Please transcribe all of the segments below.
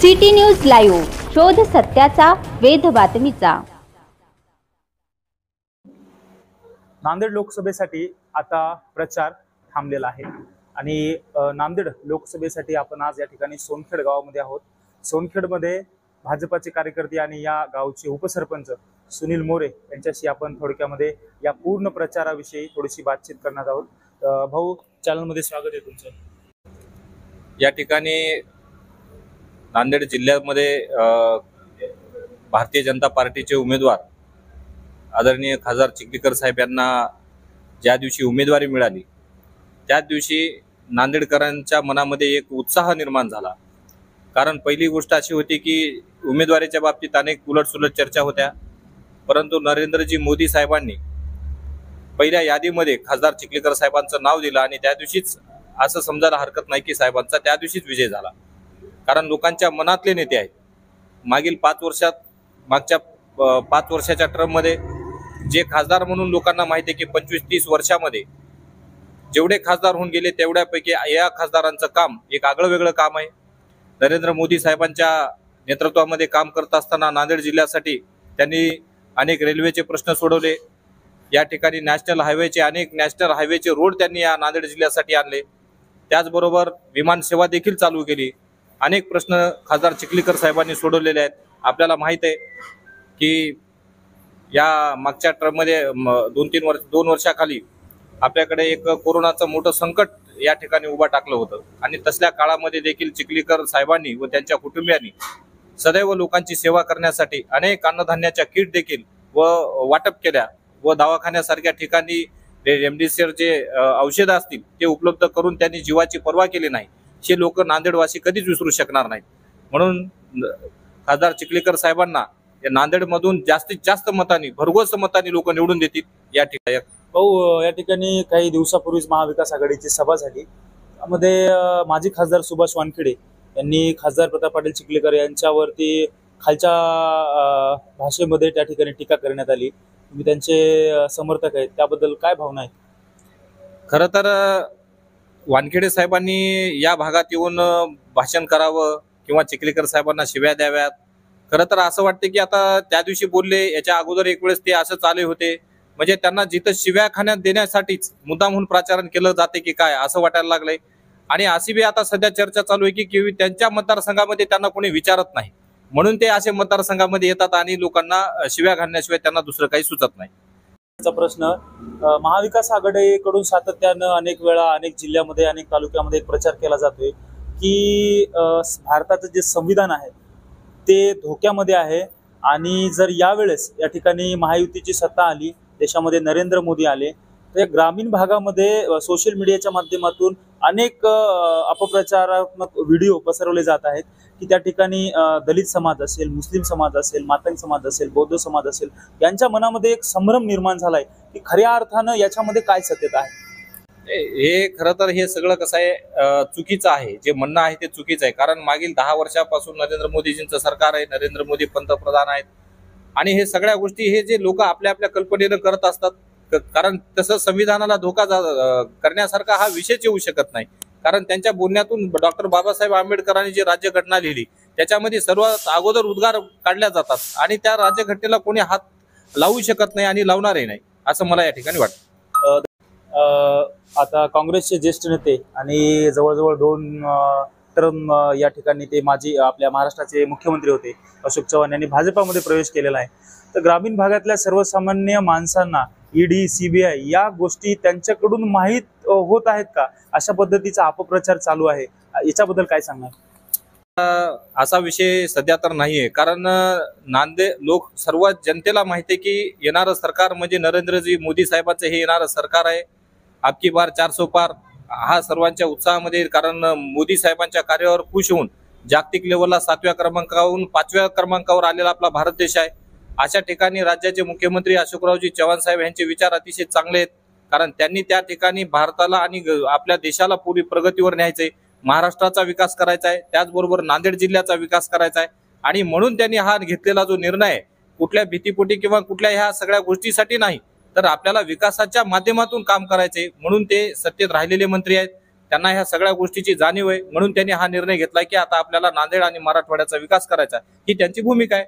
City news live, शोध सत्याचा, वेध बातमीचा। नांदेड लोकसभेसाठी आता प्रचार थांबलेला आहे आणि नांदेड लोकसभेसाठी आपण आज या ठिकाणी सोनखेड गावामध्ये आहोत। सोनखेडमध्ये भाजपाचे कार्यकर्ते आणि या गावचे उपसरपंच सुनील मोरे यांच्याशी आपण थोडक्यामध्ये या पूर्ण प्रचाराविषयी थोडीशी बातचीत करणार आहोत। भाऊ, चॅनलमध्ये स्वागत आहे तुमचं। या ठिकाणी नांदेड जिल्ह्यामध्ये भारतीय जनता पार्टीचे उमेदवार आदरणीय खासदार चिखलीकर साहेब यांना ज्या दिवशी उमेदवारी मिळाली त्याच दिवशी नांदेडकरांच्या मनामध्ये एक उत्साह निर्माण झाला। कारण पहिली गोष्ट अशी होती की उमेदवारीच्या बाबतीत अनेक उलटसुलट चर्चा होत्या, परंतु नरेंद्रजी मोदी साहेबांनी पहिल्या यादीमध्ये खासदार चिखलीकर साहेबांचं नाव दिलं आणि त्या दिवशीच असं समजायला हरकत नाही की साहेबांचा त्या दिवशीच विजय झाला। कारण लोकांच्या मनातले नेते आहेत। मागच्या 5 वर्षाच्या टर्ममध्ये जे खासदार म्हणून लोकांना माहिती आहे की 25-30 वर्षामध्ये जेवढे खासदार होऊन गेले तेवढ्यापैकी या खासदारांचं काम एक आगळं वेगळं काम आहे। नरेंद्र मोदी साहेबांच्या नेतृत्वामध्ये काम करत असताना नांदेड जिल्ह्यासाठी त्यांनी अनेक रेल्वेचे प्रश्न सोडवले। या ठिकाणी नॅशनल हायवेचे रोड त्यांनी या नांदेड जिल्ह्यासाठी आणले। त्याचबरोबर विमान सेवा देखील चालू केली। अनेक प्रश्न खासदार चिखलीकर साहेबांनी सोडवलेले आहेत। आपल्याला माहित आहे की या मागच्या टर्ममध्ये 2 वर्षाखाली आपल्याकडे एक कोरोनाचं मोठं संकट या ठिकाणी उभा टाकलं होतं आणि तसल्या काळामध्ये देखील चिखलीकर साहेबांनी व त्यांच्या कुटुंबियांनी सदैव लोकांची सेवा करण्यासाठी अनेक अन्नधान्याच्या किट देखील वाटप केल्या व दवाखान्यासारख्या ठिकाणी रेमडेसिवीर जे औषधं असतील ते उपलब्ध करून त्यांनी जीवाची पर्वा केली नाही। हे लोक नांदेडवासी कधीच विसरू शकणार नाहीत। म्हणून खासदार चिखलीकर साहेबांना या नांदेडमधून जास्तीत जास्त मतांनी, भरघोस मतांनी लोक निवडून देतील। या ठिकाणी काही दिवसापूर्वीच महाविकास आघाडीची सभा झाली। त्यामध्ये माजी खासदार सुभाष वानखेडे यांनी खासदार प्रताप पाटील चिखलीकर यांच्यावरती खालच्या भाषेमध्ये त्या ठिकाणी टीका करण्यात आली। तुम्ही त्यांचे समर्थक आहेत, त्याबद्दल काय भावना आहे? खरं तर वानखेडे साहेबांनी या भागात येऊन भाषण करावं किंवा चिखलीकर साहेबांना शिव्या द्याव्यात। खरं तर असं वाटतं की आता त्या दिवशी बोलले, याच्या अगोदर एक वेळेस ते असं चालू होते, म्हणजे त्यांना जिथं शिव्या खाण्यात देण्यासाठीच मुद्दामहून प्रचारण केलं जाते की काय असं वाटायला लागलंय। आणि अशी बी आता सध्या चर्चा चालू आहे की त्यांच्या मतदारसंघामध्ये त्यांना कोणी विचारत नाही, म्हणून ते असे मतदारसंघामध्ये येतात आणि लोकांना शिव्या घालण्याशिवाय त्यांना दुसरं काही सुचत नाही। प्रश्न महाविकास आघाडीकडून सातत्यानं अनेक वेळा अनेक जिल्ह्यामध्ये अनेक तालुक्यामध्ये एक प्रचार केला जातोय की भारताचं जे संविधान आहे ते धोक्यामध्ये आहे आणि जर यावेळेस या ठिकाणी महायुतीची सत्ता आली, देशामध्ये नरेंद्र मोदी आले, तर ग्रामीण भागामध्ये सोशल मीडियाच्या माध्यमातून अनेक अपप्रचारात्मक व्हिडिओ पसरवले जात आहेत की त्या ठिकाणी दलित समाज असेल, मुस्लिम समाज असेल, मातंग समाज असेल, बौद्ध समाज असेल, यांच्या मनामध्ये एक संभ्रम निर्माण झालाय की खऱ्या अर्थानं याच्यामध्ये काय सत्यता आहे? हे खरं तर हे सगळं कसं आहे, चुकीचं आहे। जे म्हणणं आहे ते चुकीचं आहे। कारण मागील 10 वर्षापासून नरेंद्र मोदीजींचं सरकार आहे, नरेंद्र मोदी पंतप्रधान आहेत आणि हे सगळ्या गोष्टी हे जे लोक आपल्या आपल्या कल्पनेनं करत असतात। कारण तसं संविधानाला धोका करण्यासारखा हा विषयच येऊ शकत नाही। कारण त्यांच्या बोलण्यातून डॉक्टर बाबासाहेब आंबेडकरांनी जी राज्यघटना लिहिली त्याच्यामध्ये सर्वात अगोदर उद्गार काढल्या जातात आणि त्या राज्यघटनेला कोणी हात लावू शकत नाही आणि लावणारही नाही, असं मला या ठिकाणी वाटतं। आता काँग्रेसचे ज्येष्ठ नेते आणि जवळजवळ 2 टर्म या ठिकाणी ते माजी आपल्या महाराष्ट्राचे मुख्यमंत्री होते अशोक चव्हाण यांनी भाजपामध्ये प्रवेश केलेला आहे। तर ग्रामीण भागातल्या सर्वसामान्य माणसांना ईडी, सीबीआय या गोष्टी त्यांच्याकडून माहीत होत आहेत का? अशा पद्धतीचा अपप्रचार चालू आहे, याच्याबद्दल काय सांगणार? असा विषय सध्या तर नाहीये। कारण लोक सर्व जनतेला माहिती आहे की येणारं सरकार म्हणजे नरेंद्रजी मोदी साहेबांचं हे येणारं सरकार आहे। आपकी बार 400 पार हा सर्वांच्या उत्साहामध्ये, कारण मोदी साहेबांच्या कार्यावर खुश होऊन जागतिक लेवलला 7व्या क्रमांकावरून 5व्या क्रमांकावर आलेला आपला भारत देश आहे। अशा ठिकाणी राज्याचे मुख्यमंत्री अशोकरावजी चव्हाण साहेब यांचे विचार अतिशय चांगले आहेत। कारण त्यांनी त्या ठिकाणी भारताला आणि आपल्या देशाला पुढे प्रगतीवर न्यायचंय, महाराष्ट्राचा विकास करायचा आहे, त्याचबरोबर नांदेड जिल्ह्याचा विकास करायचा आहे। आणि म्हणून त्यांनी हा घेतलेला जो निर्णय आहे कुठल्या भीतीपोटी किंवा कुठल्या ह्या सगळ्या गोष्टीसाठी नाही, तर आपल्याला विकासाच्या माध्यमातून काम करायचे, म्हणून ते सत्तेत राहिलेले मंत्री आहेत। त्यांना ह्या सगळ्या गोष्टीची जाणीव आहे, म्हणून त्यांनी हा निर्णय घेतलाय की आता आपल्याला नांदेड आणि मराठवाड्याचा विकास करायचा, ही त्यांची भूमिका आहे.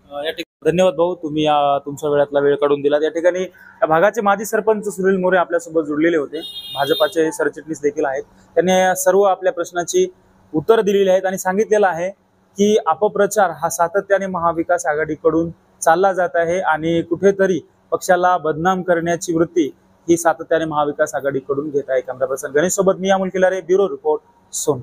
या ठिकाणी धन्यवाद भाऊ, तुम्ही तुमच्या वेळातला वेळ काढून दिला. या ठिकाणी या भागाचे माजी सरपंच सुनील मोरे आपल्यासोबत जुळलेले होते, भाजपाचे सरचिटणीस देखील आहेत. त्यांनी सर्व आपल्या प्रश्नाची उत्तर दिलेली आहेत आणि सांगितलेलं आहे की अपप्रचार हा सातत्याने महाविकास आघाडीकडून चालला जात आहे आणि कुठेतरी पक्षाला बदनाम करण्याची वृत्ती ही सातत्याने महाविकास आघाडीकडून घेत आहे. कॅमेरा पर्सन गणेश सोबत मी अमोल किल्लारे, ब्युरो रिपोर्ट, सोन.